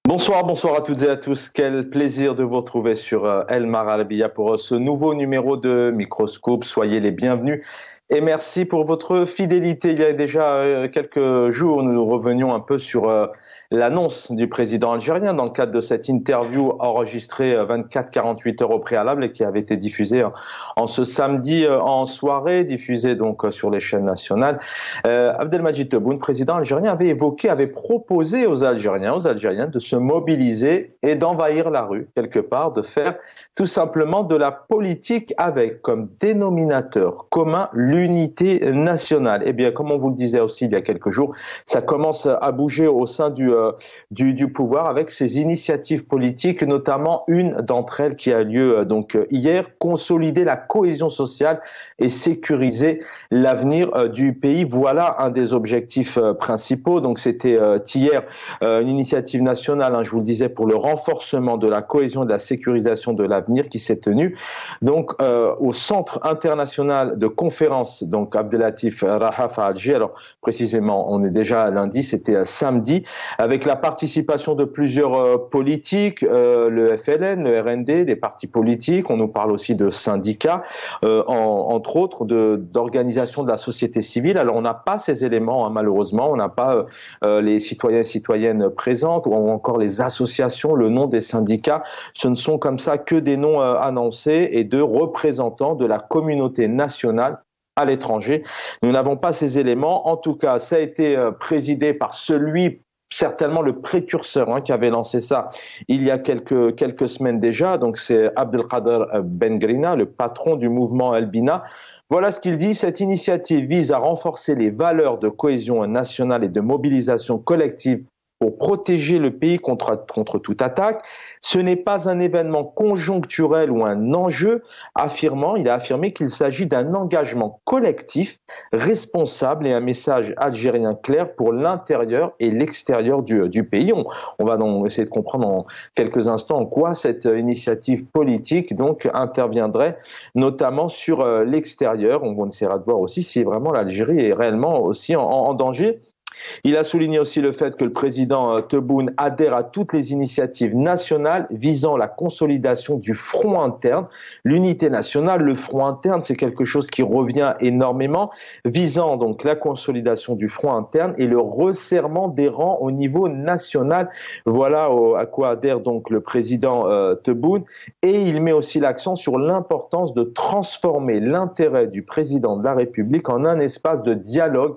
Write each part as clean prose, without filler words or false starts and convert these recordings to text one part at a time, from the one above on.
Bonsoir, bonsoir à toutes et à tous. Quel plaisir de vous retrouver sur El Mar Arabiya pour ce nouveau numéro de Microscope. Soyez les bienvenus et merci pour votre fidélité. Il y a déjà quelques jours, nous revenions un peu sur l'annonce du président algérien dans le cadre de cette interview enregistrée 24-48 heures au préalable et qui avait été diffusée en ce samedi en soirée, diffusée donc sur les chaînes nationales. Abdelmadjid Tebboune, président algérien, avait proposé aux Algériens de se mobiliser et d'envahir la rue quelque part, de faire tout simplement de la politique avec comme dénominateur commun l'unité nationale. Eh bien, comme on vous le disait aussi il y a quelques jours, ça commence à bouger au sein du pouvoir avec ces initiatives politiques, notamment une d'entre elles qui a lieu donc hier, consolider la cohésion sociale et sécuriser l'avenir du pays. Voilà un des objectifs principaux. Donc c'était hier une initiative nationale, je vous le disais, pour le renforcement de la cohésion et de la sécurisation de l'avenir qui s'est tenue donc au Centre international de conférence donc Abdelatif Rahaf à Alger. Alors précisément, on est déjà lundi, c'était samedi, avec la participation de plusieurs politiques, le FLN, le RND, des partis politiques. On nous parle aussi de syndicats, entre autres, d'organisations de la société civile. Alors on n'a pas ces éléments, malheureusement, on n'a pas les citoyens et citoyennes présentes ou encore les associations, le nom des syndicats. Ce ne sont comme ça que des noms annoncés et de représentants de la communauté nationale à l'étranger. Nous n'avons pas ces éléments. En tout cas, ça a été présidé par celui, certainement le précurseur, qui avait lancé ça il y a quelques semaines déjà. Donc c'est Abdelkader Ben Grina, le patron du mouvement Elbina. Voilà ce qu'il dit: cette initiative vise à renforcer les valeurs de cohésion nationale et de mobilisation collective pour protéger le pays contre toute attaque. Ce n'est pas un événement conjoncturel ou un enjeu, il a affirmé qu'il s'agit d'un engagement collectif, responsable et un message algérien clair pour l'intérieur et l'extérieur du pays. On va donc essayer de comprendre en quelques instants en quoi cette initiative politique donc interviendrait notamment sur l'extérieur. On essaiera de voir aussi si vraiment l'Algérie est réellement aussi en danger. Il a souligné aussi le fait que le président Tebboune adhère à toutes les initiatives nationales visant la consolidation du front interne, l'unité nationale. Le front interne, c'est quelque chose qui revient énormément, visant donc la consolidation du front interne et le resserrement des rangs au niveau national. Voilà à quoi adhère donc le président Tebboune. Et il met aussi l'accent sur l'importance de transformer l'intérêt du président de la République en un espace de dialogue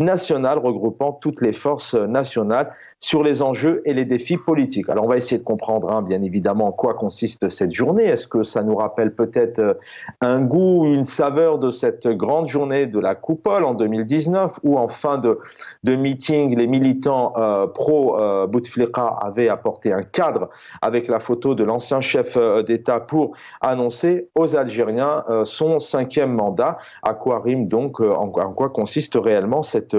national regroupant toutes les forces nationales sur les enjeux et les défis politiques. Alors on va essayer de comprendre bien évidemment en quoi consiste cette journée. Est-ce que ça nous rappelle peut-être un goût, une saveur de cette grande journée de la Coupole en 2019 où en fin de meeting, les militants pro-Bouteflika avaient apporté un cadre avec la photo de l'ancien chef d'État pour annoncer aux Algériens son 5e mandat. À quoi rime donc, en quoi consiste réellement cette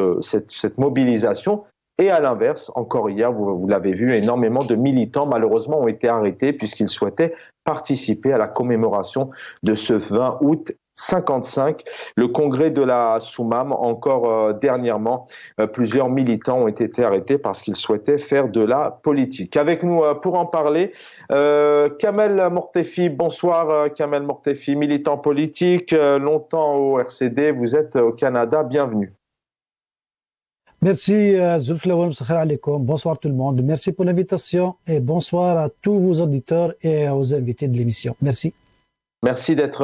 mobilisation? Et à l'inverse, encore hier, vous l'avez vu, énormément de militants, malheureusement, ont été arrêtés puisqu'ils souhaitaient participer à la commémoration de ce 20 août 55, le congrès de la Soumam. Encore dernièrement, plusieurs militants ont été arrêtés parce qu'ils souhaitaient faire de la politique. Avec nous pour en parler, Kamel Mortefi. Bonsoir Kamel Mortefi, militant politique, longtemps au RCD, vous êtes au Canada, bienvenue. Merci Zulflaoum, bonsoir tout le monde. Merci pour l'invitation et bonsoir à tous vos auditeurs et aux invités de l'émission. Merci. Merci d'être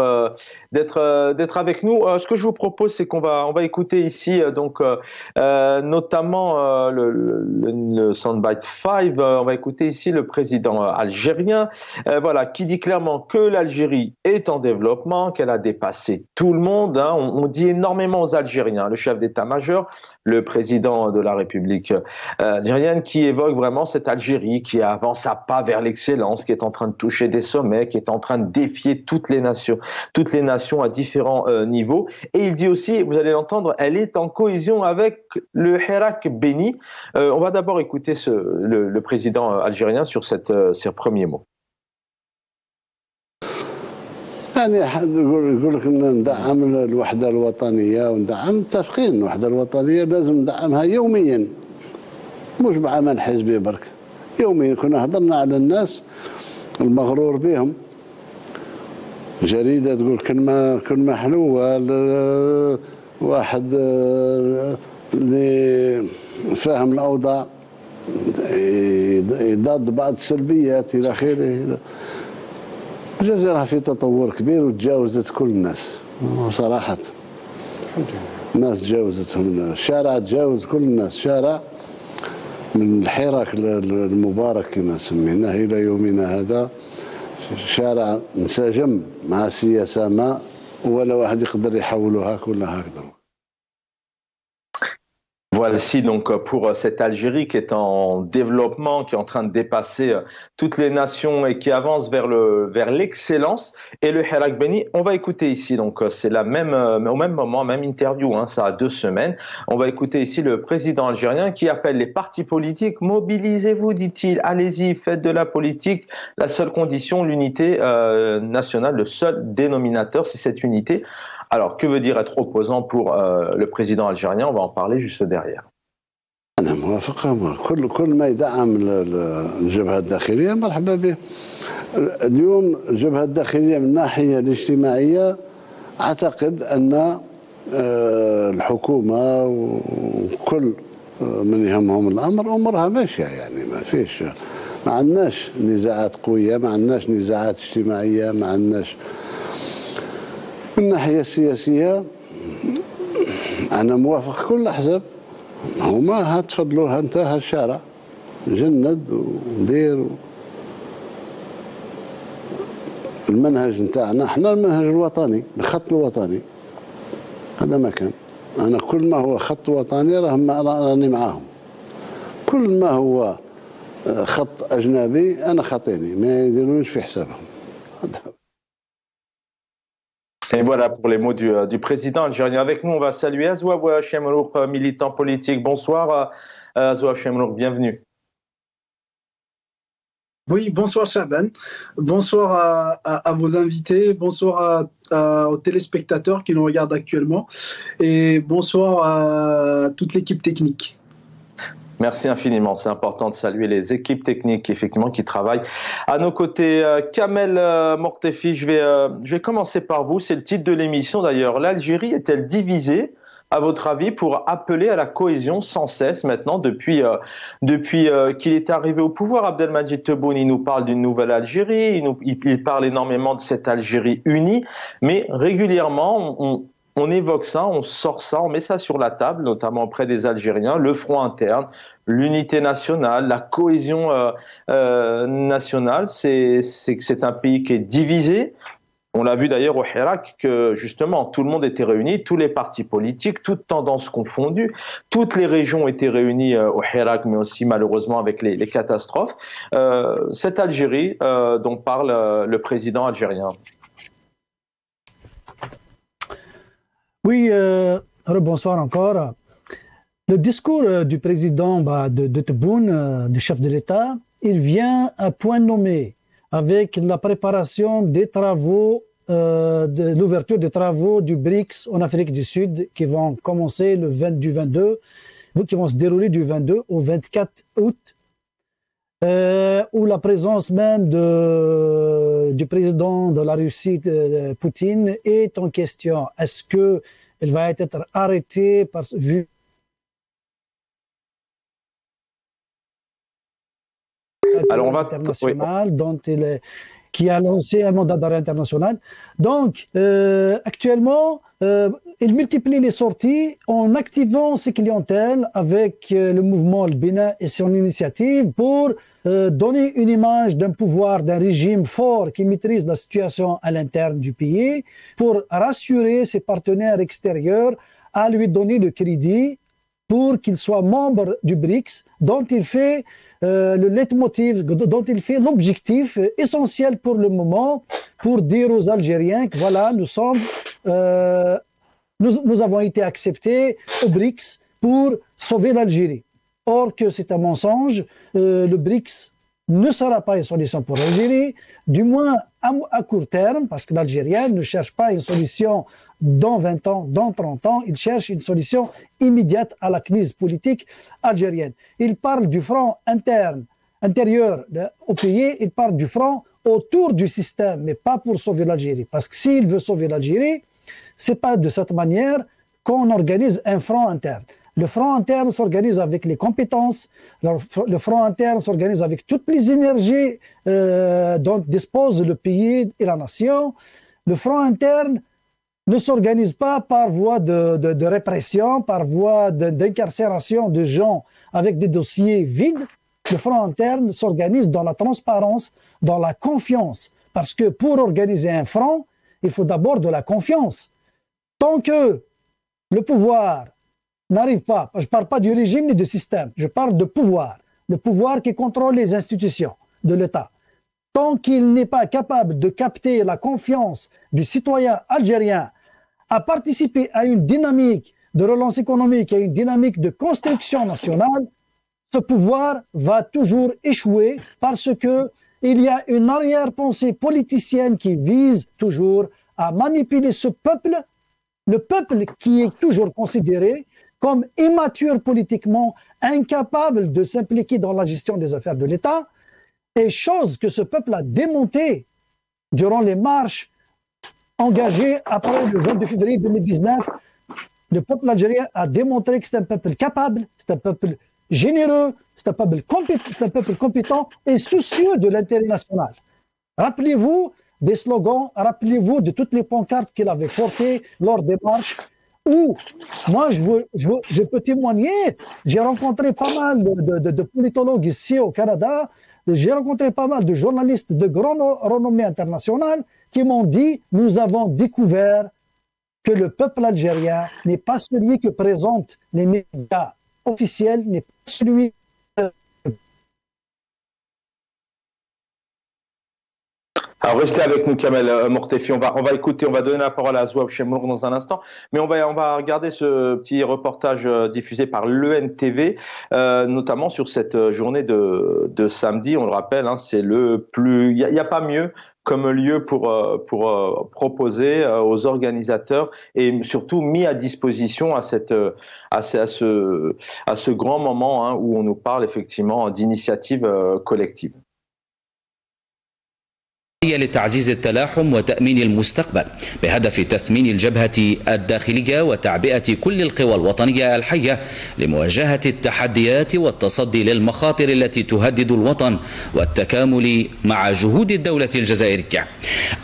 avec nous. Ce que je vous propose, c'est qu'on va écouter ici notamment le soundbite 5. On va écouter ici le président algérien, qui dit clairement que l'Algérie est en développement, qu'elle a dépassé tout le monde. On dit énormément aux Algériens, le chef d'état-major, le président de la République algérienne, qui évoque vraiment cette Algérie qui avance à pas vers l'excellence, qui est en train de toucher des sommets, qui est en train de défier toutes les nations à différents niveaux. Et il dit aussi, vous allez l'entendre, elle est en cohésion avec le Hirak béni. On va d'abord écouter le président algérien sur ces premiers mots. يعني يقول لك ندعم الوحده الوطنيه وندعم متفقين الوحده الوطنيه لازم ندعمها يوميا مش بعمل حزبي برك يوميا كنا هضرنا على الناس المغرور بهم. جريدة تقول كلمة حلوة، واحد اللي فاهم الأوضاع يضاد بعض السلبيات إلى آخره. الجزائر في تطور كبير وتجاوزت كل الناس صراحة. الناس تجاوزتهم، الشارع تجاوز كل الناس. شارع من الحراك المبارك كما سميناه إلى يومنا هذا شارع انسجم مع سياسة ما، ولا واحد يقدر يحولوا هاك ولا هكذا. Voici donc pour cette Algérie qui est en développement, qui est en train de dépasser toutes les nations et qui avance vers l'excellence. Et le Hirak Beni, on va écouter ici, donc c'est au même moment, même interview, hein, ça a 2 semaines. On va écouter ici le président algérien qui appelle les partis politiques, mobilisez-vous, dit-il, allez-y, faites de la politique. La seule condition, l'unité nationale, le seul dénominateur, c'est cette unité. Alors, que veut dire être opposant pour le président algérien? On va en parler juste derrière. أنا موافق. كل ما يدعم الجبهة الداخلية مرحبا به. اليوم الجبهة الداخلية من الناحية الاجتماعية أعتقد أن الحكومة وكل من يهمهم الأمر أمورها ماشية، يعني ما عندناش نزاعات قوية، ما عندناش نزاعات اجتماعية، ما عندناش. من الناحية السياسية أنا موافق كل الأحزاب. هما هتفضلوها انت هالشارع جند ودير المنهج نتاعنا احنا المنهج الوطني، الخط الوطني هذا ما كان. انا كل ما هو خط وطني راني معاهم، كل ما هو خط اجنبي انا خطيني ما يديرونيش في حسابهم. Et voilà pour les mots du président algérien. Avec nous, on va saluer Azouawa Chemrouk, militant politique. Bonsoir Azouawa Chemrouk, bienvenue. Oui, bonsoir Chaban. Bonsoir à vos invités. Bonsoir aux téléspectateurs qui nous regardent actuellement. Et bonsoir à toute l'équipe technique. Merci infiniment. C'est important de saluer les équipes techniques effectivement qui travaillent à nos côtés. Kamel Mortefi, je vais commencer par vous. C'est le titre de l'émission d'ailleurs. L'Algérie est-elle divisée, à votre avis, pour appeler à la cohésion sans cesse maintenant depuis qu'il est arrivé au pouvoir? Abdelmadjid Tebboune, il nous parle d'une nouvelle Algérie. Il parle énormément de cette Algérie unie, mais régulièrement on évoque ça, on sort ça, on met ça sur la table, notamment auprès des Algériens, le front interne, l'unité nationale, la cohésion nationale. C'est un pays qui est divisé. On l'a vu d'ailleurs au Hirak que justement tout le monde était réuni, tous les partis politiques, toutes tendances confondues, toutes les régions étaient réunies au Hirak, mais aussi malheureusement avec les catastrophes. Cette Algérie dont parle le président algérien. Oui, bonsoir encore. Le discours du président de Tebboune, du chef de l'État, il vient à point nommé avec la préparation des travaux, de l'ouverture des travaux du BRICS en Afrique du Sud qui vont commencer qui vont se dérouler du 22 au 24 août, où la présence même du président de la Russie, Poutine, est en question. Est-ce qu'elle va être arrêtée vu alors on va international qui a lancé un mandat d'arrêt international. Donc, actuellement, il multiplie les sorties en activant ses clientèles avec le mouvement Le Bénin et son initiative pour donner une image d'un pouvoir, d'un régime fort qui maîtrise la situation à l'interne du pays, pour rassurer ses partenaires extérieurs à lui donner le crédit pour qu'il soit membre du BRICS, dont il fait le leitmotiv, dont il fait l'objectif essentiel pour le moment, pour dire aux Algériens que voilà, nous avons été acceptés au BRICS pour sauver l'Algérie. Or que c'est un mensonge, le BRICS ne sera pas une solution pour l'Algérie, du moins à court terme, parce que l'Algérien ne cherche pas une solution dans 20 ans, dans 30 ans, il cherche une solution immédiate à la crise politique algérienne. Il parle du front interne intérieur au pays, il parle du front autour du système, mais pas pour sauver l'Algérie. Parce que s'il veut sauver l'Algérie, c'est pas de cette manière qu'on organise un front interne. Le front interne s'organise avec les compétences, le front interne s'organise avec toutes les énergies dont dispose le pays et la nation. Le front interne ne s'organise pas par voie de répression, par voie d'incarcération de gens avec des dossiers vides. Le front interne s'organise dans la transparence, dans la confiance. Parce que pour organiser un front, il faut d'abord de la confiance. Tant que le pouvoir n'arrive pas, je ne parle pas du régime ni du système, je parle de pouvoir, le pouvoir qui contrôle les institutions de l'État. Tant qu'il n'est pas capable de capter la confiance du citoyen algérien à participer à une dynamique de relance économique, à une dynamique de construction nationale, ce pouvoir va toujours échouer parce que il y a une arrière-pensée politicienne qui vise toujours à manipuler ce peuple, le peuple qui est toujours considéré comme immature politiquement, incapable de s'impliquer dans la gestion des affaires de l'État, et chose que ce peuple a démontée durant les marches engagées après le 22 février 2019. Le peuple algérien a démontré que c'est un peuple capable, c'est un peuple généreux, c'est un peuple compétent et soucieux de l'intérêt national. Rappelez-vous des slogans, rappelez-vous de toutes les pancartes qu'il avait portées lors des marches, où moi je peux témoigner, j'ai rencontré pas mal de politologues ici au Canada, j'ai rencontré pas mal de journalistes de grande renommée internationale qui m'ont dit « Nous avons découvert que le peuple algérien n'est pas celui que présentent les médias officiels, n'est pas celui... » Alors restez avec nous, Kamel Mortefi. On va écouter, on va donner la parole à Zouab Chemlour dans un instant, mais on va regarder ce petit reportage diffusé par l'ENTV, notamment sur cette journée de samedi. On le rappelle, hein, c'est le plus, il y a pas mieux comme lieu pour proposer aux organisateurs et surtout mis à disposition à ce grand moment, hein, où on nous parle effectivement d'initiatives collectives. لتعزيز التلاحم وتأمين المستقبل بهدف تثمين الجبهة الداخلية وتعبئة كل القوى الوطنية الحية لمواجهة التحديات والتصدي للمخاطر التي تهدد الوطن والتكامل مع جهود الدولة الجزائرية.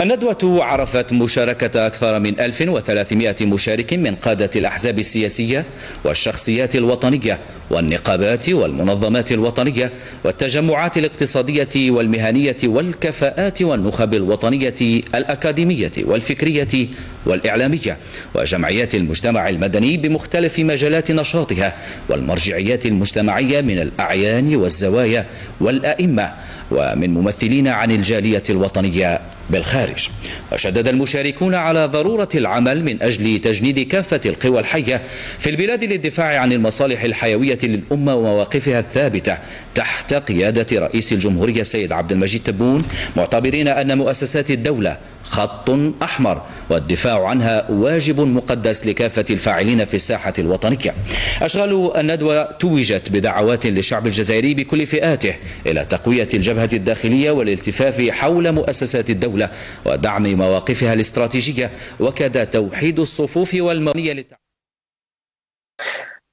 الندوة عرفت مشاركة أكثر من 1300 مشارك من قادة الأحزاب السياسية والشخصيات الوطنية والنقابات والمنظمات الوطنية والتجمعات الاقتصادية والمهنية والكفاءات والنخب الوطنية الأكاديمية والفكرية والإعلامية وجمعيات المجتمع المدني بمختلف مجالات نشاطها والمرجعيات المجتمعية من الأعيان والزوايا والأئمة ومن ممثلين عن الجالية الوطنية بالخارج. وشدد المشاركون على ضرورة العمل من أجل تجنيد كافة القوى الحية في البلاد للدفاع عن المصالح الحيوية للأمة ومواقفها الثابتة تحت قيادة رئيس الجمهورية السيد عبد المجيد تبون، معتبرين أن مؤسسات الدولة خط أحمر والدفاع عنها واجب مقدس لكافة الفاعلين في الساحة الوطنية. أشغال الندوة توجت بدعوات للشعب الجزائري بكل فئاته إلى تقوية الجبهة الداخلية والالتفاف حول مؤسسات الدولة ودعم مواقفها الاستراتيجية وكذا توحيد الصفوف والمبنية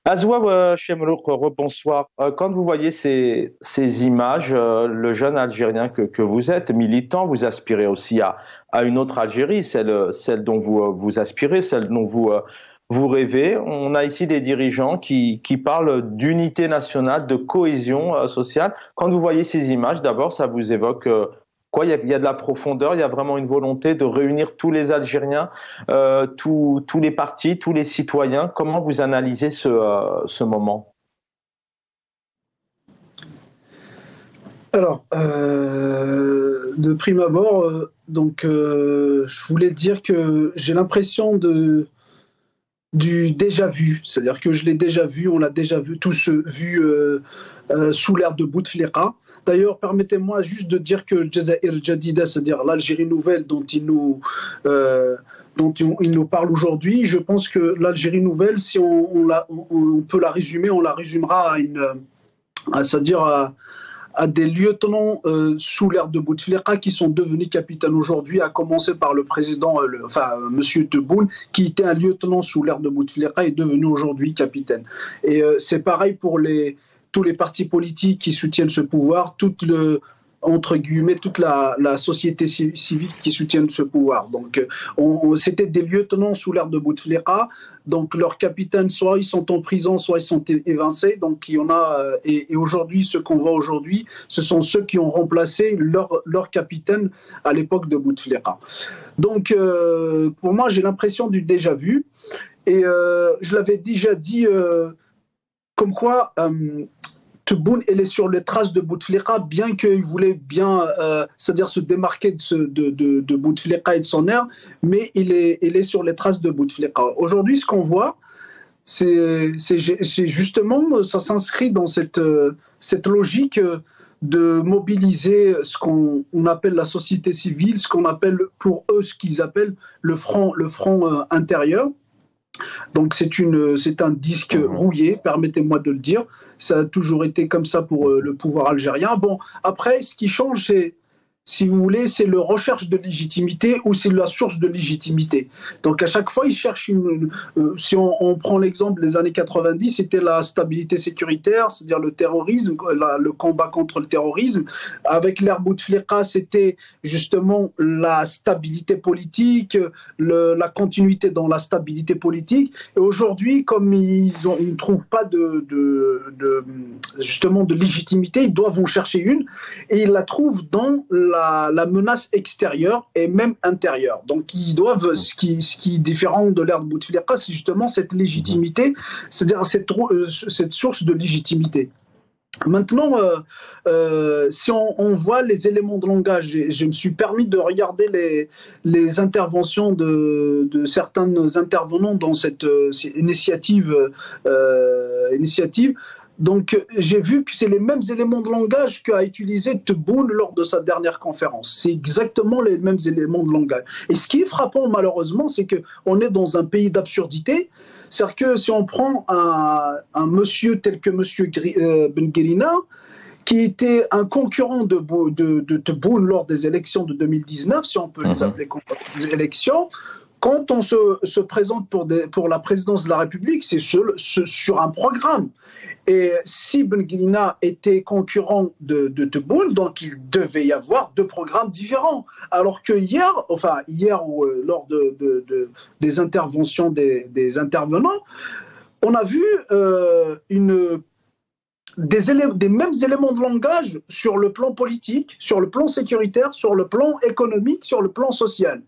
Azouab Chemlouk, rebonsoir. Quand vous voyez ces images, le jeune Algérien que vous êtes, militant, vous aspirez aussi à une autre Algérie, celle dont vous aspirez, celle dont vous rêvez. On a ici des dirigeants qui parlent d'unité nationale, de cohésion sociale. Quand vous voyez ces images, d'abord, ça vous évoque quoi? Il y a de la profondeur, il y a vraiment une volonté de réunir tous les Algériens, tous les partis, tous les citoyens. Comment vous analysez ce moment? Alors, de prime abord, je voulais dire que j'ai l'impression du déjà vu, c'est-à-dire que je l'ai déjà vu, on l'a déjà vu, tous vu sous l'ère de Bouteflika. D'ailleurs, permettez-moi juste de dire que Jazair Jadida, c'est-à-dire l'Algérie nouvelle dont il nous parle aujourd'hui, je pense que l'Algérie nouvelle, si on peut la résumer, on la résumera à des lieutenants sous l'ère de Bouteflika qui sont devenus capitaines aujourd'hui, à commencer par le président, Monsieur Tebboune, qui était un lieutenant sous l'ère de Bouteflika, est devenu aujourd'hui capitaine. Et c'est pareil pour tous les partis politiques qui soutiennent ce pouvoir, entre guillemets, toute la société civile qui soutiennent ce pouvoir. Donc, c'était des lieutenants sous l'ère de Bouteflika. Donc, leurs capitaines, soit ils sont en prison, soit ils sont évincés. Donc, il y en a. Et aujourd'hui, ce qu'on voit aujourd'hui, ce sont ceux qui ont remplacé leur capitaine à l'époque de Bouteflika. Donc, pour moi, j'ai l'impression du déjà-vu. Et je l'avais déjà dit, comme quoi. Tebboune, elle est sur les traces de Bouteflika, bien qu'il voulait c'est-à-dire se démarquer de Bouteflika et de son ère, mais il est sur les traces de Bouteflika. Aujourd'hui, ce qu'on voit, c'est justement, ça s'inscrit dans cette logique de mobiliser ce qu'on appelle la société civile, ce qu'on appelle pour eux, ce qu'ils appellent le front intérieur. Donc c'est un disque rouillé, permettez-moi de le dire. Ça a toujours été comme ça pour le pouvoir algérien. Bon, après, ce qui change, c'est, si vous voulez, c'est la recherche de légitimité ou c'est la source de légitimité. Donc à chaque fois, ils cherchent si on prend l'exemple des années 90, c'était la stabilité sécuritaire, c'est-à-dire le terrorisme, le combat contre le terrorisme. Avec l'ère Bouteflika, c'était justement la stabilité politique, la continuité dans la stabilité politique. Et aujourd'hui, comme ils ne trouvent pas justement de légitimité, ils doivent en chercher une et ils la trouvent dans la menace extérieure et même intérieure. Donc ils doivent, ce qui est différent de l'ère de Bouteflika, c'est justement cette légitimité, c'est-à-dire cette source de légitimité. Maintenant, si on voit les éléments de langage, je me suis permis de regarder les interventions de certains intervenants dans cette initiative. Donc, j'ai vu que c'est les mêmes éléments de langage qu'a utilisé Tebboune lors de sa dernière conférence. C'est exactement les mêmes éléments de langage. Et ce qui est frappant, malheureusement, c'est qu'on est dans un pays d'absurdité. C'est-à-dire que si on prend un monsieur tel que monsieur Ben Guérina, qui était un concurrent de Tebboune lors des élections de 2019, si on peut les appeler des élections, quand on se présente pour la présidence de la République, c'est sur un programme. Et si Ben Guérina était concurrent de Tebboune, donc il devait y avoir deux programmes différents. Alors que hier ou lors des interventions des intervenants, on a vu des mêmes éléments de langage sur le plan politique, sur le plan sécuritaire, sur le plan économique, sur le plan social.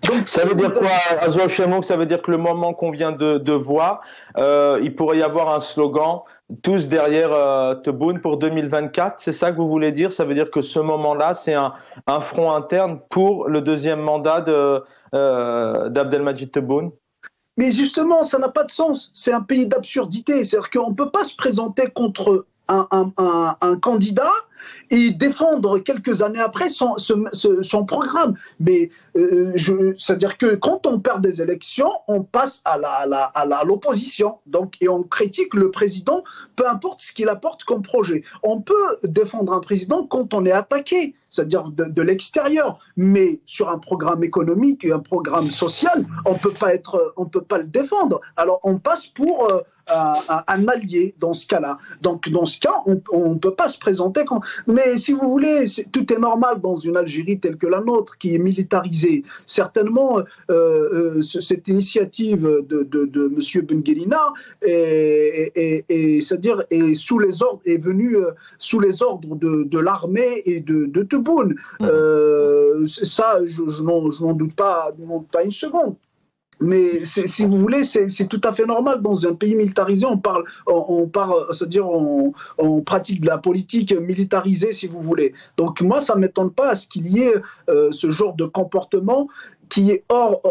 Donc, ça veut dire quoi, Azoual Chamouk? Ça veut dire que le moment qu'on vient de voir, il pourrait y avoir un slogan « Tous derrière Tebboune pour 2024 », c'est ça que vous voulez dire? Ça veut dire que ce moment-là, c'est un front interne pour le deuxième mandat d'Abdelmadjid Tebboune? Mais justement, ça n'a pas de sens. C'est un pays d'absurdité. C'est-à-dire qu'on ne peut pas se présenter contre un candidat et défendre quelques années après son programme. Mais c'est-à-dire que quand on perd des élections, on passe à l'opposition. Donc, et on critique le président, peu importe ce qu'il apporte comme projet. On peut défendre un président quand on est attaqué, c'est-à-dire de l'extérieur. Mais sur un programme économique et un programme social, on peut pas le défendre. Alors, on passe pour un allié dans ce cas-là. Donc, dans ce cas, on ne peut pas se présenter comme... Mais si vous voulez, tout est normal dans une Algérie telle que la nôtre, qui est militarisée. Certainement, cette initiative de M. Ben Guérina c'est-à-dire est venue sous les ordres de l'armée et de Tebboune. Ça, je n'en doute pas une seconde. Mais si vous voulez, c'est tout à fait normal. Dans un pays militarisé, c'est-à-dire on pratique de la politique militarisée, si vous voulez. Donc moi, ça ne m'étonne pas à ce qu'il y ait ce genre de comportement qui est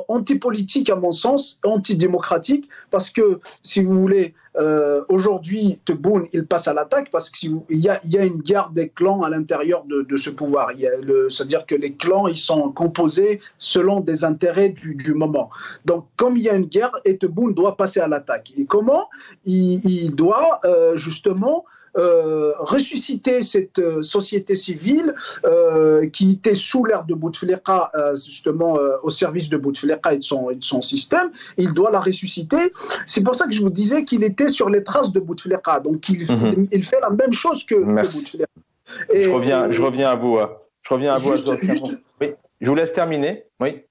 antipolitique à mon sens, antidémocratique, parce que, si vous voulez, aujourd'hui, Tebboune, il passe à l'attaque parce qu'il y a une guerre des clans à l'intérieur de ce pouvoir. C'est-à-dire que les clans, ils sont composés selon des intérêts du moment. Donc, comme il y a une guerre, et Tebboune doit passer à l'attaque. Et comment? Il doit, justement, ressusciter cette société civile qui était sous l'ère de Bouteflika, justement au service de Bouteflika et de son système. Il doit la ressusciter. C'est pour ça que je vous disais qu'il était sur les traces de Bouteflika. Donc il fait la même chose que Bouteflika. Je reviens à vous. Oui, je vous laisse terminer. Oui.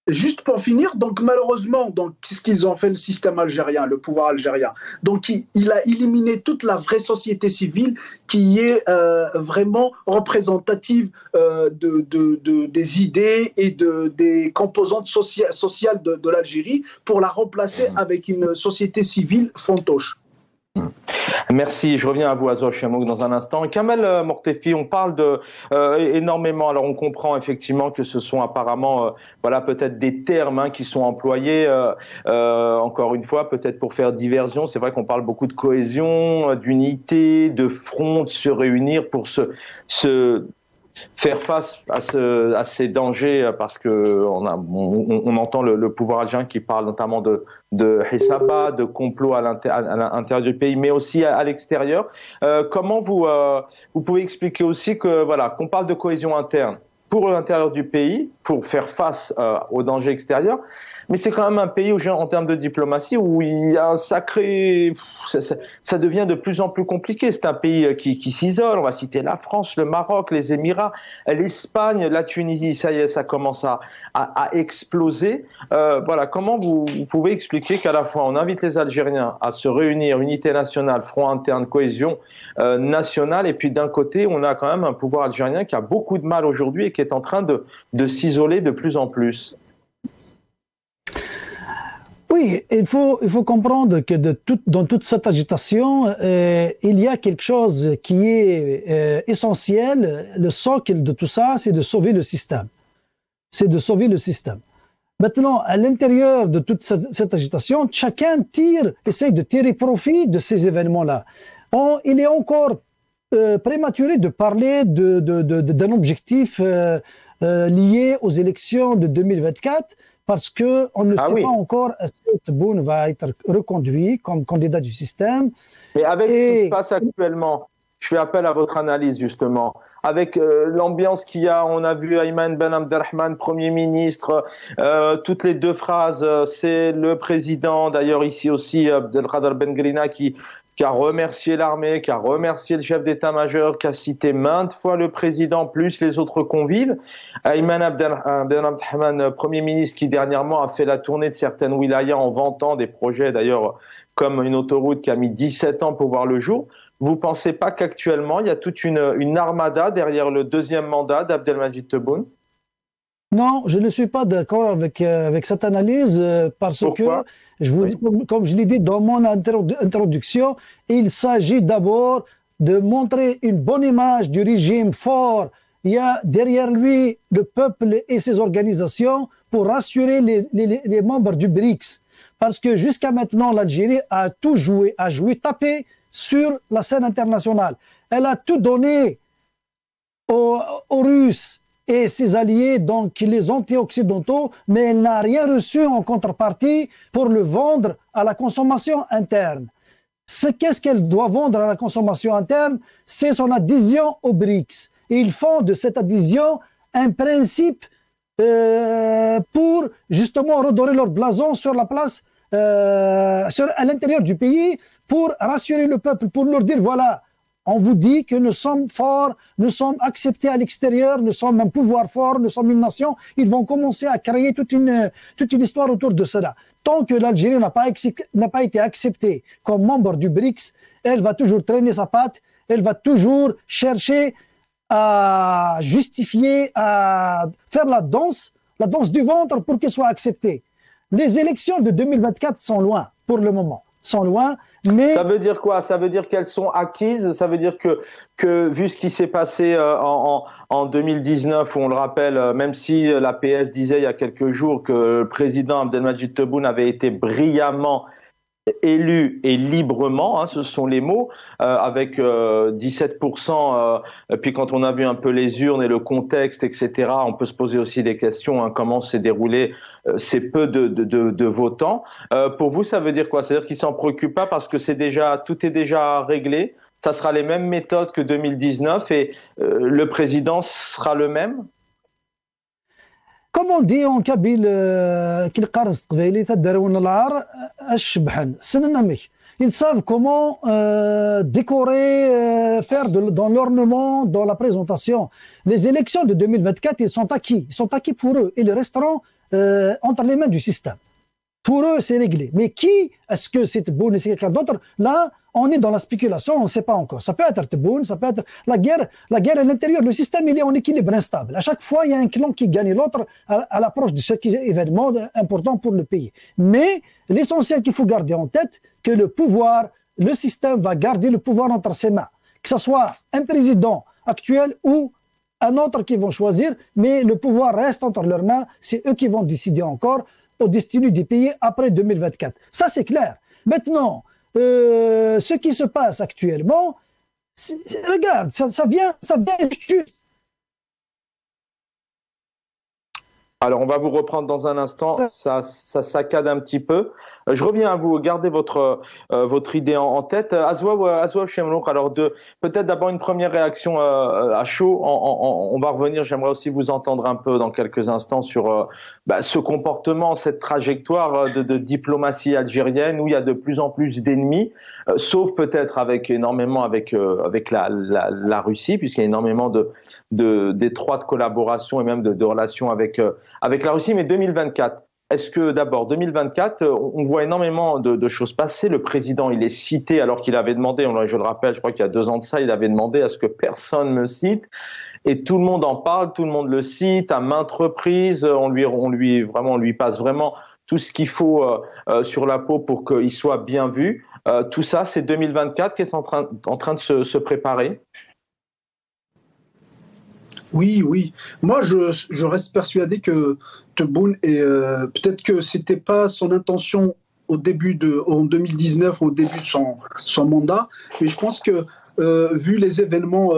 Juste pour finir, donc malheureusement, qu'est-ce qu'ils ont fait le système algérien, le pouvoir algérien? Donc il a éliminé toute la vraie société civile qui est vraiment représentative des idées et des composantes sociales de l'Algérie pour la remplacer avec une société civile fantoche. Merci, je reviens à vous, Azor Chamouk, dans un instant. Kamel Mortefi, on parle énormément. Alors, on comprend effectivement que ce sont apparemment, peut-être des termes qui sont employés, encore une fois, peut-être pour faire diversion. C'est vrai qu'on parle beaucoup de cohésion, d'unité, de front, de se réunir pour se faire face à ces dangers, parce que on entend le pouvoir algérien qui parle notamment de Hissaba, de complot à l'intérieur du pays, mais aussi à l'extérieur. Comment vous pouvez expliquer aussi qu'on parle de cohésion interne pour l'intérieur du pays, pour faire face aux dangers extérieurs, mais c'est quand même un pays où, en termes de diplomatie, où il y a un sacré... Ça devient de plus en plus compliqué. C'est un pays qui s'isole. On va citer la France, le Maroc, les Émirats, l'Espagne, la Tunisie. Ça y est, ça commence à exploser. Comment vous pouvez expliquer qu'à la fois, on invite les Algériens à se réunir, unité nationale, front interne, cohésion nationale, et puis d'un côté, on a quand même un pouvoir algérien qui a beaucoup de mal aujourd'hui et qui est en train de s'isoler de plus en plus. Oui, il faut comprendre que dans toute cette agitation, il y a quelque chose qui est essentiel. Le socle de tout ça, c'est de sauver le système. Maintenant, à l'intérieur de toute cette agitation, chacun essaie de tirer profit de ces événements-là. Il est encore prématuré de parler d'un objectif lié aux élections de 2024. Parce qu'on ne sait pas encore est-ce que Tebboune va être reconduit comme candidat du système. Et avec ce qui se passe actuellement, je fais appel à votre analyse justement. Avec l'ambiance qu'il y a, on a vu Ayman Ben Abdelrahman, Premier ministre, toutes les deux phrases, c'est le président, d'ailleurs ici aussi, Abdelkader Ben Grina, qui a remercié l'armée, qui a remercié le chef d'état-major, qui a cité maintes fois le président, plus les autres convives. Ayman Ben Abdelrahman, Premier ministre, qui dernièrement a fait la tournée de certaines wilayas en vantant des projets, d'ailleurs, comme une autoroute qui a mis 17 ans pour voir le jour. Vous ne pensez pas qu'actuellement, il y a toute une armada derrière le deuxième mandat d'Abdelmajid Tebboune? Non, je ne suis pas d'accord avec cette analyse parce Pourquoi? que, comme je l'ai dit dans mon introduction, il s'agit d'abord de montrer une bonne image du régime fort. Il y a derrière lui le peuple et ses organisations pour rassurer les membres du BRICS. Parce que jusqu'à maintenant, l'Algérie a tapé sur la scène internationale. Elle a tout donné aux Russes et ses alliés, donc les anti-occidentaux, mais elle n'a rien reçu en contrepartie pour le vendre à la consommation interne. Qu'est-ce qu'elle doit vendre à la consommation interne? C'est son adhésion aux BRICS. Et ils font de cette adhésion un principe pour justement redorer leur blason sur la place, à l'intérieur du pays, pour rassurer le peuple, pour leur dire voilà, on vous dit que nous sommes forts, nous sommes acceptés à l'extérieur, nous sommes un pouvoir fort, nous sommes une nation. Ils vont commencer à créer toute une histoire autour de cela. Tant que l'Algérie n'a pas été acceptée comme membre du BRICS, elle va toujours traîner sa patte, elle va toujours chercher à justifier, à faire la danse du ventre pour qu'elle soit acceptée. Les élections de 2024 sont loin, pour le moment. Sont loin, mais... Ça veut dire quoi? Ça veut dire qu'elles sont acquises? Ça veut dire que vu ce qui s'est passé en 2019, où on le rappelle, même si la PS disait il y a quelques jours que le président Abdelmajid Tebboune avait été brillamment élu et librement, ce sont les mots, avec 17%, puis quand on a vu un peu les urnes et le contexte, etc., on peut se poser aussi des questions, comment s'est déroulé ces peu de votants. Pour vous, ça veut dire quoi? C'est-à-dire qu'ils s'en préoccupent pas parce que tout est déjà réglé, ça sera les mêmes méthodes que 2019 et le président sera le même? Comme on dit en kabyle, ils savent comment décorer, faire dans l'ornement, dans la présentation. Les élections de 2024, ils sont acquis. Ils sont acquis pour eux. Ils resteront entre les mains du système. Pour eux, c'est réglé. Mais qui est-ce que c'est Tebboune et c'est quelqu'un d'autre? Là, on est dans la spéculation, on ne sait pas encore. Ça peut être Tebboune, ça peut être la guerre à l'intérieur. Le système, il est en équilibre instable. À chaque fois, il y a un clan qui gagne l'autre à l'approche de cet événement important pour le pays. Mais l'essentiel qu'il faut garder en tête, que le pouvoir, le système va garder le pouvoir entre ses mains. Que ce soit un président actuel ou un autre qu'ils vont choisir, mais le pouvoir reste entre leurs mains. C'est eux qui vont décider encore au destin du pays après 2024. Ça, c'est clair. Maintenant, ce qui se passe actuellement, regarde, ça vient juste. Alors, on va vous reprendre dans un instant. Ça saccade un petit peu. Je reviens à vous. Gardez votre idée en tête. Azwa Chemlouk. Alors, peut-être d'abord une première réaction à chaud. On va revenir. J'aimerais aussi vous entendre un peu dans quelques instants sur ce comportement, cette trajectoire de diplomatie algérienne où il y a de plus en plus d'ennemis, sauf peut-être avec la Russie, puisqu'il y a énormément d'étroite collaboration et même de relations avec la Russie. Mais 2024, est-ce que d'abord 2024, on voit énormément de choses passer. Le président, il est cité alors qu'il avait demandé, je le rappelle, je crois qu'il y a 2 ans de ça, il avait demandé à ce que personne me cite. Et tout le monde en parle, tout le monde le cite à maintes reprises. On lui passe vraiment tout ce qu'il faut sur la peau pour qu'il soit bien vu. Tout ça, c'est 2024 qui est en train de se préparer. Oui. Moi, je reste persuadé que Tebboune, peut-être que c'était pas son intention en 2019, au début de son mandat, mais je pense que vu les événements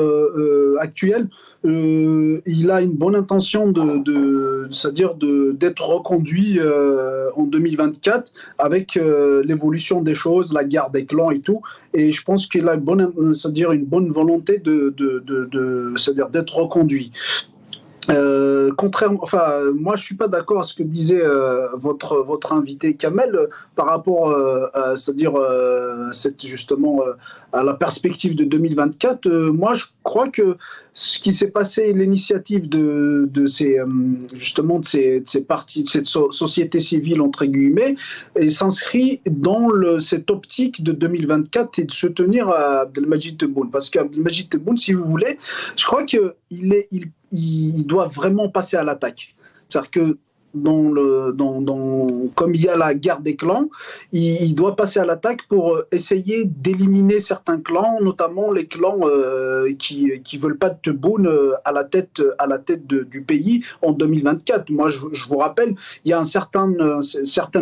actuels, il a une bonne intention c'est-à-dire d'être reconduit en 2024 avec l'évolution des choses, la guerre des clans et tout. Et je pense qu'il a une bonne volonté c'est-à-dire d'être reconduit. Moi je suis pas d'accord à ce que disait votre invité Kamel par rapport c'est-à-dire justement à la perspective de 2024. Moi je crois que ce qui s'est passé, l'initiative de ces partis, de cette société civile entre guillemets, et s'inscrit dans cette optique de 2024 et de se tenir à Abdelmajid Tebboune, parce qu'Abdelmajid Tebboune, si vous voulez, je crois que il doit vraiment passer à l'attaque. C'est-à-dire que comme il y a la guerre des clans, il doit passer à l'attaque pour essayer d'éliminer certains clans, notamment les clans qui veulent pas de Tebboune à la tête du pays en 2024. Moi, je vous rappelle, il y a certains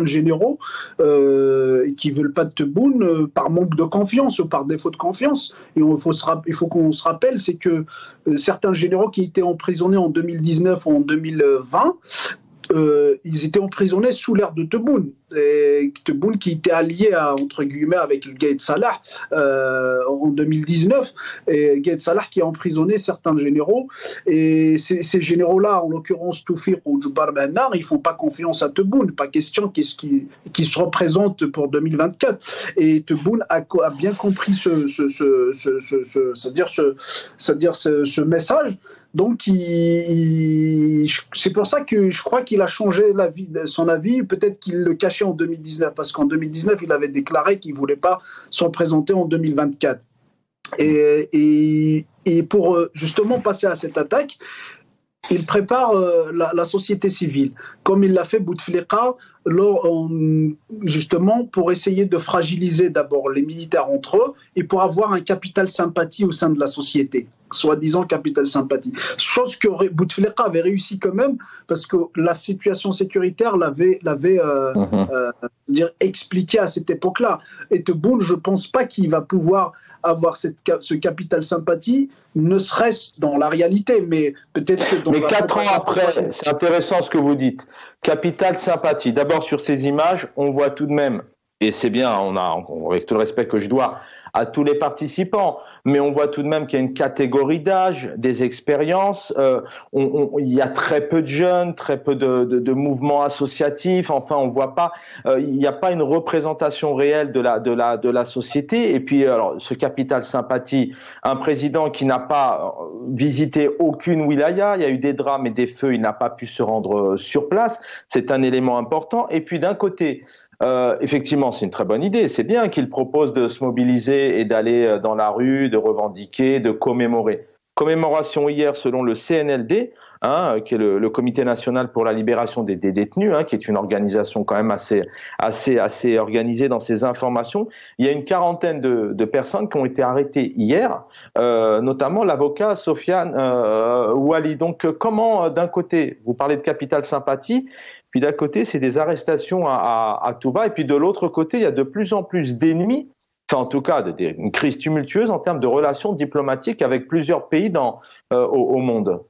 généraux qui veulent pas de Tebboune par manque de confiance ou par défaut de confiance. Et il faut qu'on se rappelle, c'est que certains généraux qui étaient emprisonnés en 2019 ou en 2020, ils étaient emprisonnés sous l'ère de Tebboune. Tebboune qui était allié entre guillemets avec le Gaïd Salah en 2019, et Gaïd Salah qui a emprisonné certains généraux, et ces généraux-là, en l'occurrence Toufiq ou Djoubar Bennar, ils font pas confiance à Tebboune, pas question qu'il se représente pour 2024. Et Tebboune a bien compris ce message. Donc, c'est pour ça que je crois qu'il a changé son avis. Peut-être qu'il le cachait en 2019, parce qu'en 2019, il avait déclaré qu'il ne voulait pas se représenter en 2024. Et pour justement passer à cette attaque, il prépare la société civile, comme il l'a fait Bouteflika, justement pour essayer de fragiliser d'abord les militaires entre eux et pour avoir un capital sympathie au sein de la société, soi-disant capital sympathie. Chose que Bouteflika avait réussi quand même, parce que la situation sécuritaire l'avait expliqué à cette époque-là. Et Tebboune, je ne pense pas qu'il va pouvoir avoir ce capital sympathie, ne serait-ce dans la réalité, mais peut-être que dans... Mais 4 ans après, c'est intéressant ce que vous dites. Capital sympathie. D'abord, sur ces images, on voit tout de même Et c'est bien, avec tout le respect que je dois à tous les participants, mais on voit tout de même qu'il y a une catégorie d'âge, des expériences, il y a très peu de jeunes, très peu de mouvements associatifs, enfin on voit pas, il n'y a pas une représentation réelle de la société, et puis alors ce capital sympathie, un président qui n'a pas visité aucune wilaya, il y a eu des drames et des feux, il n'a pas pu se rendre sur place, c'est un élément important, et puis d'un côté, effectivement, c'est une très bonne idée. C'est bien qu'il propose de se mobiliser et d'aller dans la rue, de revendiquer, de commémorer. Commémoration hier selon le CNLD, qui est le Comité national pour la libération des détenus, qui est une organisation quand même assez organisée dans ses informations. Il y a une quarantaine de personnes qui ont été arrêtées hier, notamment l'avocat Sofiane Ouali. Donc comment, d'un côté, vous parlez de capital sympathie, puis d'un côté, c'est des arrestations à tout va. Et puis de l'autre côté, il y a de plus en plus d'ennemis, enfin en tout cas une crise tumultueuse en termes de relations diplomatiques avec plusieurs pays au monde.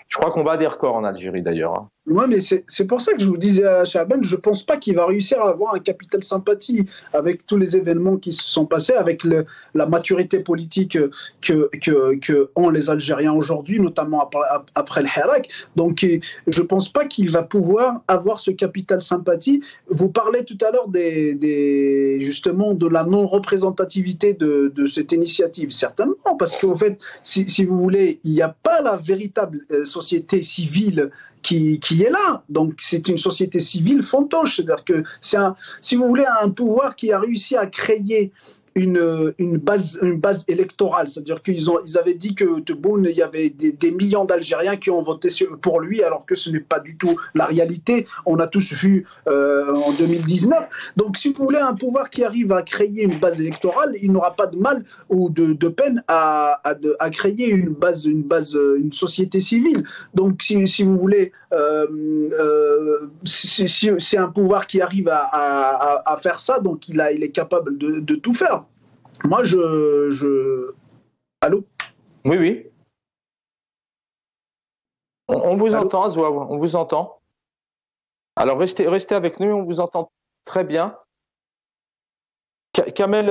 Je crois qu'on bat des records en Algérie d'ailleurs. Ouais, mais c'est pour ça que je vous disais à Chaban, je pense pas qu'il va réussir à avoir un capital sympathie avec tous les événements qui se sont passés, avec la maturité politique que ont les Algériens aujourd'hui, notamment après le Hirak. Donc, je pense pas qu'il va pouvoir avoir ce capital sympathie. Vous parlez tout à l'heure justement de la non-représentativité de cette initiative, certainement, parce qu'en fait, si vous voulez, il n'y a pas la véritable société civile qui est là. Donc, c'est une société civile fantoche. C'est-à-dire que si vous voulez, un pouvoir qui a réussi à créer une base électorale. C'est-à-dire qu'ils avaient dit que Tebboune, il y avait des millions d'Algériens qui ont voté pour lui, alors que ce n'est pas du tout la réalité. On a tous vu en 2019. Donc, si vous voulez, un pouvoir qui arrive à créer une base électorale, il n'aura pas de mal ou de peine à créer une société civile. Donc, si vous voulez, c'est un pouvoir qui arrive à faire ça, donc il est capable de tout faire. Moi, Allô ? Oui, oui. On vous entend, Zouaw, on vous entend. Alors, restez avec nous, on vous entend très bien. Kamel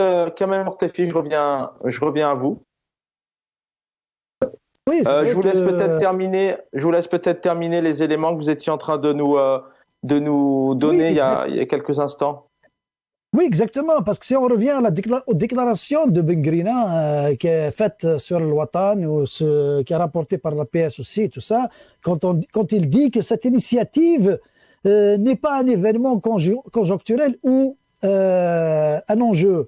Mortefi, je reviens à vous. Oui, je vous laisse peut-être terminer les éléments que vous étiez en train de nous donner il y a quelques instants. Oui, exactement, parce que si on revient aux déclarations de Ben Grina qui est faite sur le Watan, ou qui est rapportée par la PS aussi, tout ça, quand il dit que cette initiative n'est pas un événement conjoncturel ou un enjeu.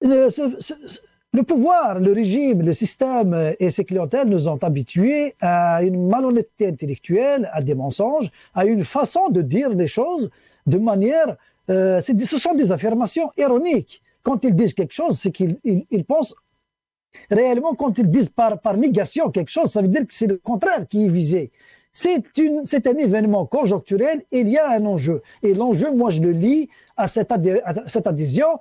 Le pouvoir, le régime, le système et ses clientèles nous ont habitués à une malhonnêteté intellectuelle, à des mensonges, à une façon de dire les choses de manière... ce sont des affirmations ironiques. Quand ils disent quelque chose, c'est qu'ils pensent réellement, quand ils disent par négation quelque chose, ça veut dire que c'est le contraire qui est visé. C'est un événement conjoncturel, il y a un enjeu. Et l'enjeu, moi je le lis à cette adhésion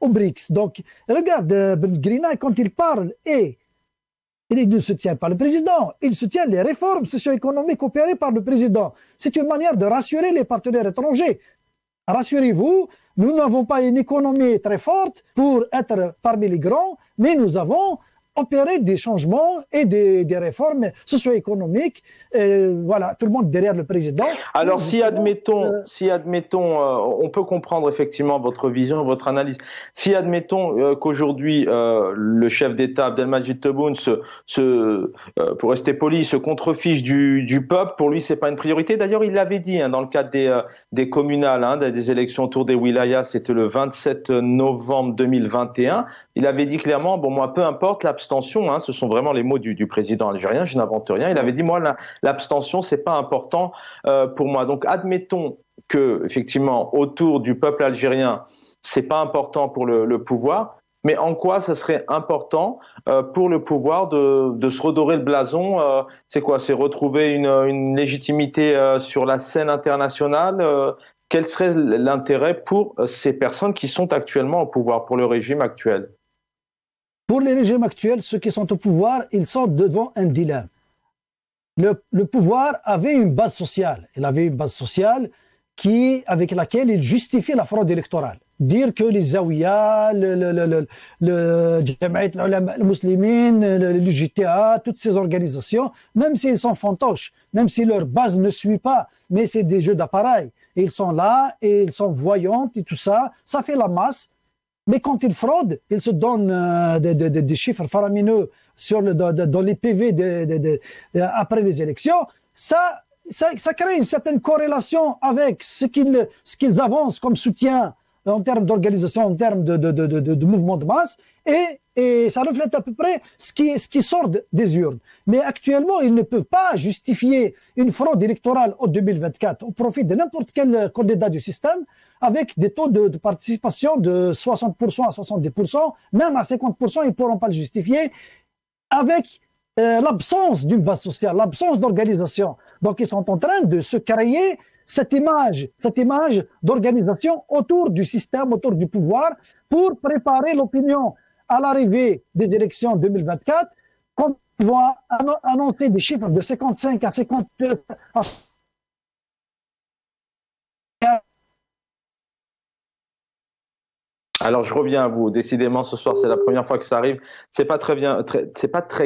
aux BRICS. Donc, regarde, Ben Grina, quand il parle, il ne soutient pas le président, il soutient les réformes socio-économiques opérées par le président. C'est une manière de rassurer les partenaires étrangers. Rassurez-vous, nous n'avons pas une économie très forte pour être parmi les grands, mais nous avons opéré des changements et des réformes socio-économiques. Voilà, tout le monde derrière le président. Alors, si admettons, on peut comprendre effectivement votre vision, votre analyse. Si admettons qu'aujourd'hui le chef d'État Abdelmadjid Tebboune pour rester poli, se contrefiche du peuple, pour lui c'est pas une priorité. D'ailleurs, il l'avait dit dans le cadre des communales, des élections autour des wilayas, c'était le 27 novembre 2021. Il avait dit clairement, bon moi peu importe l'abstention, ce sont vraiment les mots du président algérien, je n'invente rien. Il avait dit moi l'abstention c'est pas important pour moi. Donc admettons que effectivement autour du peuple algérien c'est pas important pour le pouvoir, mais en quoi ça serait important pour le pouvoir de se redorer le blason c'est quoi? C'est retrouver une légitimité sur la scène internationale. Quel serait l'intérêt pour ces personnes qui sont actuellement au pouvoir, pour le régime actuel? Pour les régimes actuels, ceux qui sont au pouvoir, ils sont devant un dilemme. Le pouvoir avait une base sociale. Il avait une base sociale avec laquelle il justifie la fraude électorale. Dire que les Zawiya, le Jamaït al-Ulama al-Muslimin, le JTA, toutes ces organisations, même s'ils sont fantoches, même si leur base ne suit pas, mais c'est des jeux d'appareil. Ils sont là et ils sont voyants et tout ça, ça fait la masse. Mais quand ils fraudent, ils se donnent des chiffres faramineux dans les PV après les élections. Ça crée une certaine corrélation avec ce qu'ils avancent comme soutien en termes d'organisation, en termes de mouvement de masse, et ça reflète à peu près ce qui sort des urnes. Mais actuellement, ils ne peuvent pas justifier une fraude électorale en 2024 au profit de n'importe quel candidat du système, avec des taux de participation de 60% à 70%, même à 50%, ils ne pourront pas le justifier, avec l'absence d'une base sociale, l'absence d'organisation. Donc, ils sont en train de se créer cette image d'organisation autour du système, autour du pouvoir, pour préparer l'opinion à l'arrivée des élections 2024, quand ils vont annoncer des chiffres de 55 à 59 à... Alors je reviens à vous. Décidément, ce soir c'est la première fois que ça arrive. C'est pas très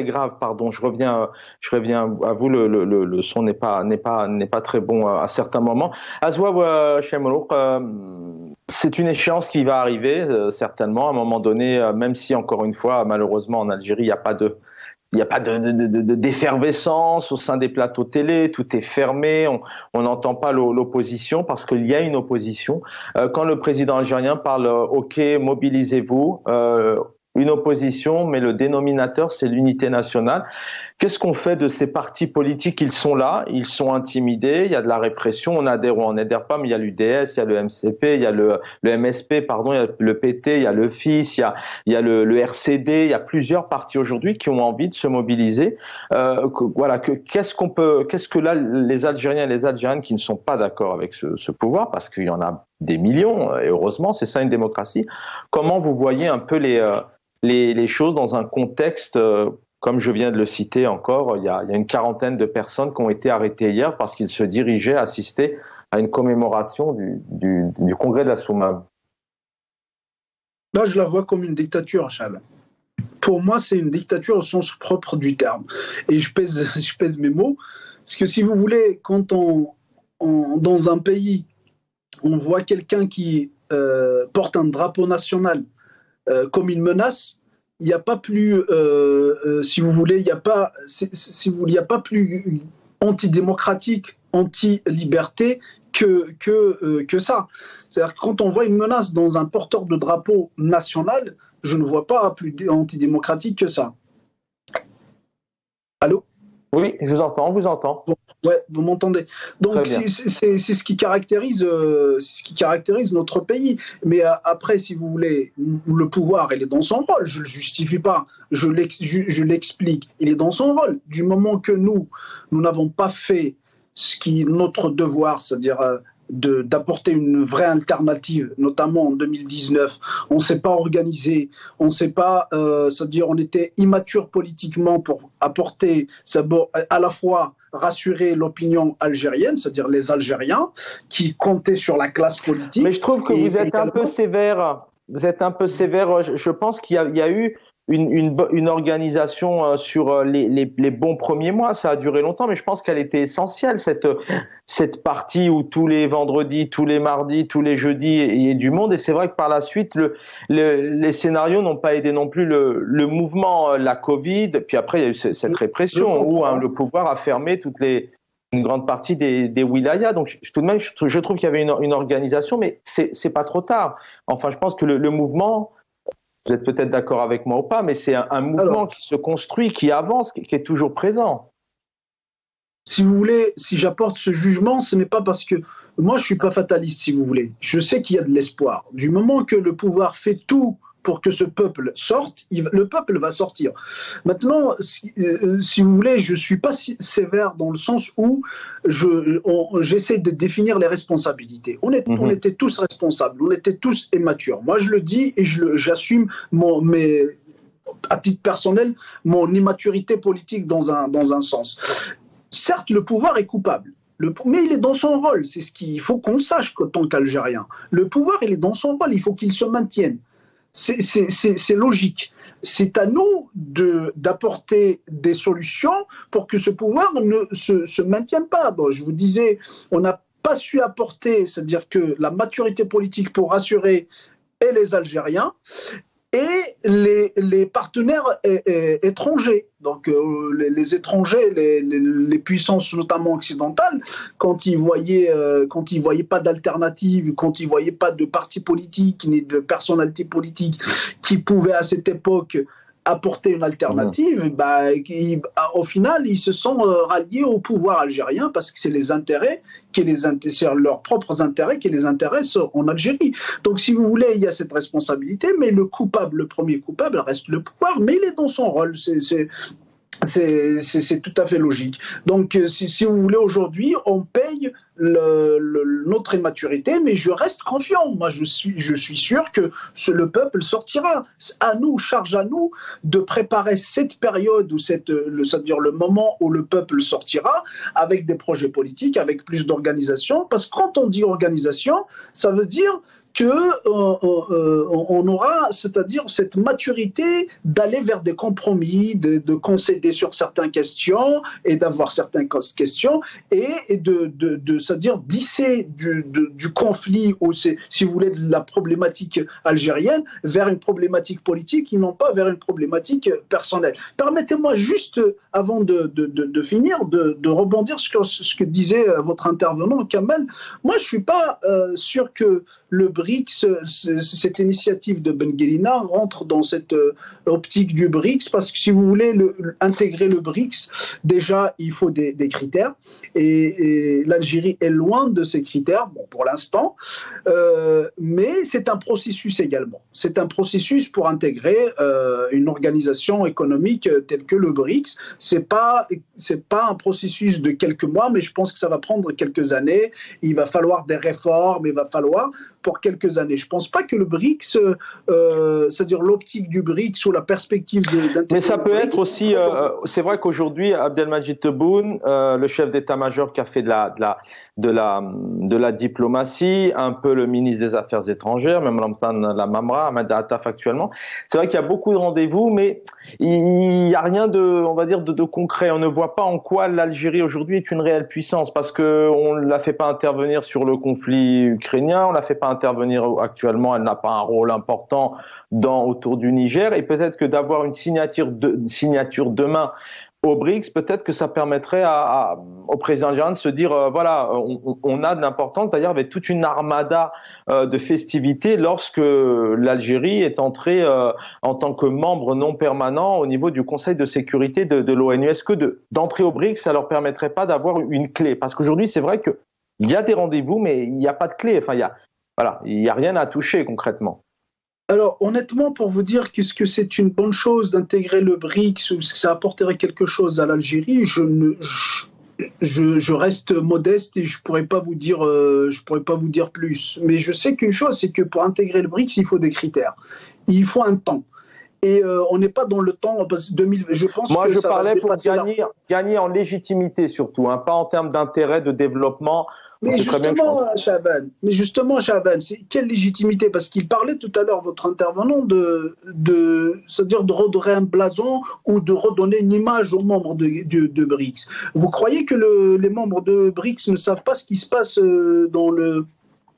grave, pardon. Je reviens à vous. Le son n'est pas très bon à certains moments. Azwa Chemrouk, c'est une échéance qui va arriver certainement à un moment donné, même si encore une fois, malheureusement en Algérie, il n'y a pas d'effervescence au sein des plateaux télé, tout est fermé, on n'entend pas l'opposition parce qu'il y a une opposition. Quand le président algérien parle « Ok, mobilisez-vous », une opposition, mais le dénominateur, c'est l'unité nationale. Qu'est-ce qu'on fait de ces partis politiques? Ils sont là, ils sont intimidés, il y a de la répression, on adhère ou on n'adhère pas, mais il y a l'UDS, il y a le MCP, il y a le MSP, pardon, il y a le PT, il y a le FIS, il y a le RCD, il y a plusieurs partis aujourd'hui qui ont envie de se mobiliser. Qu'est-ce que là, les Algériens et les Algériennes qui ne sont pas d'accord avec ce pouvoir, parce qu'il y en a des millions, et heureusement, c'est ça une démocratie, comment vous voyez un peu les choses dans un contexte, comme je viens de le citer encore, il y a une quarantaine de personnes qui ont été arrêtées hier parce qu'ils se dirigeaient assister à une commémoration du congrès de la Soumam. Là, je la vois comme une dictature, Chab. Pour moi, c'est une dictature au sens propre du terme. Et je pèse mes mots, parce que si vous voulez, quand dans un pays, on voit quelqu'un qui porte un drapeau national comme une menace, il n'y a pas plus, si vous voulez, il n'y a pas plus antidémocratique, anti-liberté que ça. C'est-à-dire que quand on voit une menace dans un porteur de drapeau national, je ne vois pas plus antidémocratique que ça. Allô ? Oui, je vous entends, on vous entend. Ouais, vous m'entendez. Donc c'est ce qui caractérise, notre pays. Mais après, si vous voulez, le pouvoir, il est dans son rôle. Je le justifie pas. Je l'explique. Il est dans son rôle. Du moment que nous n'avons pas fait ce qui est notre devoir, c'est-à-dire d'apporter une vraie alternative, notamment en 2019. On ne s'est pas organisé, on ne s'est pas, c'est-à-dire on était immature politiquement pour apporter, à la fois rassurer l'opinion algérienne, c'est-à-dire les Algériens qui comptaient sur la classe politique. Mais je trouve que vous êtes un peu sévère. Vous êtes un peu sévère. Je pense qu'il y a eu une organisation sur les bons premiers mois. Ça a duré longtemps, mais je pense qu'elle était essentielle, cette partie où tous les vendredis, tous les mardis, tous les jeudis, il y a du monde. Et c'est vrai que par la suite, les scénarios n'ont pas aidé non plus le mouvement, la Covid. Puis après, il y a eu cette répression où le pouvoir a fermé une grande partie des wilayas. Donc tout de même, je trouve qu'il y avait une organisation, mais c'est pas trop tard. Enfin, je pense que le mouvement... Vous êtes peut-être d'accord avec moi ou pas, mais c'est un mouvement qui se construit, qui avance, qui est toujours présent. Si vous voulez, si j'apporte ce jugement, ce n'est pas parce que... Moi, je ne suis pas fataliste, si vous voulez. Je sais qu'il y a de l'espoir. Du moment que le pouvoir fait tout pour que ce peuple sorte, le peuple va sortir. Maintenant, si vous voulez, je ne suis pas si sévère dans le sens où j'essaie de définir les responsabilités. On était tous responsables, on était tous immatures. Moi, je le dis et j'assume à titre personnel mon immaturité politique dans un sens. Certes, le pouvoir est coupable. Mais il est dans son rôle, c'est ce qu'il faut qu'on sache en tant qu'Algérien. Le pouvoir, il est dans son rôle, il faut qu'il se maintienne. C'est logique. C'est à nous d'apporter des solutions pour que ce pouvoir ne se maintienne pas. Bon, je vous disais, on n'a pas su apporter, c'est-à-dire que la maturité politique pour rassurer et les Algériens et les partenaires étrangers. Donc les étrangers, les puissances notamment occidentales, quand ils voyaient pas d'alternative, quand ils voyaient pas de parti politique ni de personnalité politique qui pouvait à cette époque apporter une alternative, au final, ils se sont ralliés au pouvoir algérien parce que c'est les intérêts, c'est leurs propres intérêts qui les intéressent en Algérie. Donc, si vous voulez, il y a cette responsabilité, mais le premier coupable reste le pouvoir, mais il est dans son rôle. C'est tout à fait logique. Donc, si vous voulez, aujourd'hui, on paye notre immaturité, mais je reste confiant. Moi, je suis sûr que le peuple sortira. Charge à nous de préparer cette période, c'est-à-dire le moment où le peuple sortira, avec des projets politiques, avec plus d'organisation. Parce que quand on dit organisation, ça veut dire qu'on aura, c'est-à-dire cette maturité d'aller vers des compromis, de concéder sur certaines questions et d'avoir certaines questions et c'est-à-dire d'isser du conflit ou si vous voulez de la problématique algérienne vers une problématique politique et non pas vers une problématique personnelle. Permettez-moi juste, avant de finir, de rebondir sur ce que disait votre intervenant, Kamel. Moi, je ne suis pas sûr que le BRICS, cette initiative de Ben Guelina rentre dans cette optique du BRICS parce que si vous voulez intégrer le BRICS, déjà il faut des critères et l'Algérie est loin de ces critères, bon, pour l'instant, mais c'est un processus également. C'est un processus pour intégrer une organisation économique telle que le BRICS. C'est pas un processus de quelques mois, mais je pense que ça va prendre quelques années. Il va falloir des réformes, il va falloir pour quelques années. Je ne pense pas que le BRICS, c'est-à-dire l'optique du BRICS ou la perspective d'intégrer. Mais ça peut être aussi, c'est vrai qu'aujourd'hui, Abdelmadjid Tebboune, le chef d'état-major qui a fait de la diplomatie, un peu le ministre des Affaires étrangères, même Ramzan Lamamra, Ahmed Attaf actuellement, c'est vrai qu'il y a beaucoup de rendez-vous, mais il n'y a rien de concret. On ne voit pas en quoi l'Algérie aujourd'hui est une réelle puissance, parce qu'on ne la fait pas intervenir sur le conflit ukrainien, on ne la fait pas intervenir actuellement, elle n'a pas un rôle important autour du Niger, et peut-être que d'avoir une signature demain au BRICS, peut-être que ça permettrait au président algérien de se dire voilà, on a de l'importance, d'ailleurs avec toute une armada de festivités lorsque l'Algérie est entrée en tant que membre non permanent au niveau du Conseil de sécurité de l'ONU. Est-ce que d'entrer au BRICS, ça leur permettrait pas d'avoir une clé? Parce qu'aujourd'hui, c'est vrai qu'il y a des rendez-vous, mais il n'y a pas de clé. Enfin, il n'y a rien à toucher concrètement. Alors, honnêtement, pour vous dire qu'est-ce que c'est une bonne chose d'intégrer le BRICS ou que ça apporterait quelque chose à l'Algérie, je reste modeste et je pourrais pas vous dire plus. Mais je sais qu'une chose, c'est que pour intégrer le BRICS, il faut des critères. Il faut un temps. Et on n'est pas dans le temps. Je pense. Moi, que je ça parlais va pour gagner en légitimité surtout, hein, pas en termes d'intérêt, de développement. Mais justement, Chaban, c'est quelle légitimité? Parce qu'il parlait tout à l'heure, votre intervenant, c'est-à-dire de redorer un blason ou de redonner une image aux membres de BRICS. Vous croyez que les membres de BRICS ne savent pas ce qui se passe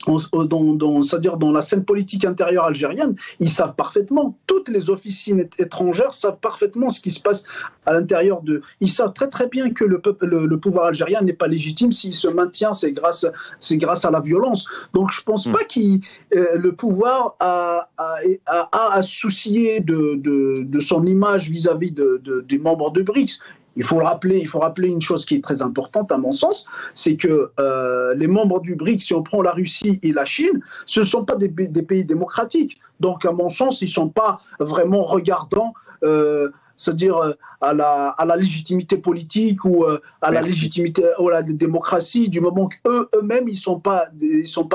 c'est-à-dire dans la scène politique intérieure algérienne? Ils savent parfaitement. Toutes les officines étrangères savent parfaitement ce qui se passe à l'intérieur d'eux. Ils savent très très bien que le pouvoir algérien n'est pas légitime. S'il se maintient, c'est grâce à la violence. Donc je pense pas que le pouvoir a à soucier de son image vis-à-vis des membres de BRICS. Il faut rappeler une chose qui est très importante à mon sens, c'est que les membres du BRICS, si on prend la Russie et la Chine, ce ne sont pas des pays démocratiques. Donc à mon sens, ils ne sont pas vraiment regardants c'est-à-dire à la légitimité politique ou à la légitimité ou à la démocratie, du moment qu'eux-mêmes, ils sont pas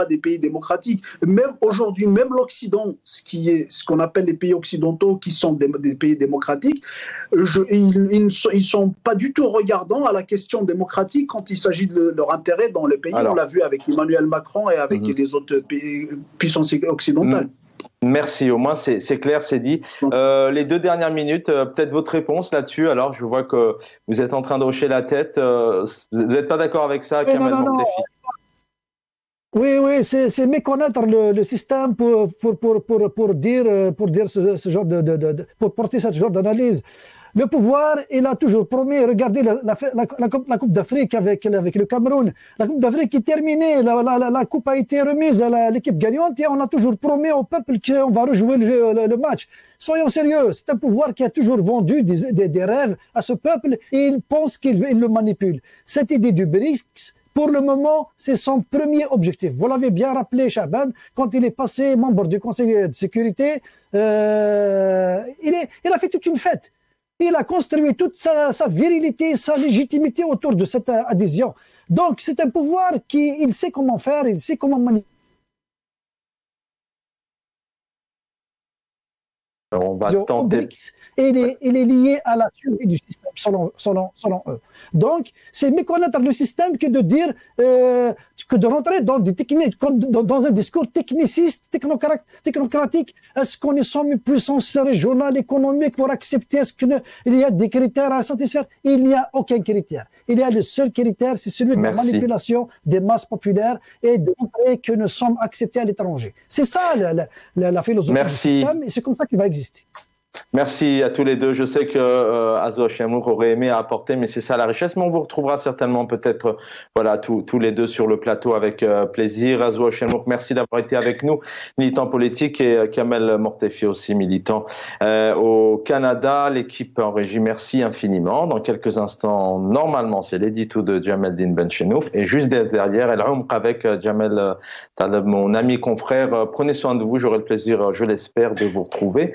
des pays démocratiques. Même aujourd'hui, même l'Occident, ce qu'on appelle les pays occidentaux qui sont des pays démocratiques, ils sont pas du tout regardants à la question démocratique quand il s'agit de leur intérêt dans les pays. Alors, on l'a vu avec Emmanuel Macron et avec les autres puissances occidentales. Merci, au moins c'est clair, c'est dit. Les 2 dernières minutes, peut-être votre réponse là-dessus. Alors, je vois que vous êtes en train de hocher la tête. Vous n'êtes pas d'accord avec ça, Kamel Mortefi? Oui, c'est méconnaître le système pour dire ce genre pour porter ce genre d'analyse. Le pouvoir, il a toujours promis, regardez la Coupe d'Afrique avec le Cameroun. La Coupe d'Afrique est terminée, la Coupe a été remise à l'équipe gagnante et on a toujours promis au peuple qu'on va rejouer le match. Soyons sérieux, c'est un pouvoir qui a toujours vendu des rêves à ce peuple et il pense qu'il le manipule. Cette idée du BRICS, pour le moment, c'est son premier objectif. Vous l'avez bien rappelé, Chaban, quand il est passé membre du Conseil de sécurité, il a fait toute une fête. Il a construit toute sa virilité, sa légitimité autour de cette adhésion. Donc, c'est un pouvoir il sait comment faire, il sait comment manipuler. On va tenter. Et il est lié à la survie du système, selon eux. Donc, c'est méconnaître le système que de dire que de rentrer dans un discours techniciste, technocratique. Est-ce qu'on est sans puissance régionale, économique pour accepter? Est-ce qu'il y a des critères à satisfaire? Il n'y a aucun critère. Il y a le seul critère, c'est celui de la manipulation des masses populaires et de montrer que nous sommes acceptés à l'étranger. C'est ça la philosophie du système et c'est comme ça qu'il va exister. Merci à tous les deux. Je sais que Azo Chamour aurait aimé apporter, mais c'est ça la richesse. Mais on vous retrouvera certainement peut-être, voilà, tous les deux sur le plateau avec plaisir. Azo Chamour, merci d'avoir été avec nous, militant politique, et Kamel Mortefi aussi, militant au Canada. L'équipe en régie, merci infiniment. Dans quelques instants, normalement, c'est l'édito de Jamel-Din Benchenouf. Et juste derrière, El Umq avec Jamel Taleb, mon ami confrère. Prenez soin de vous. J'aurai le plaisir, je l'espère, de vous retrouver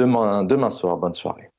demain soir. Bonne soirée.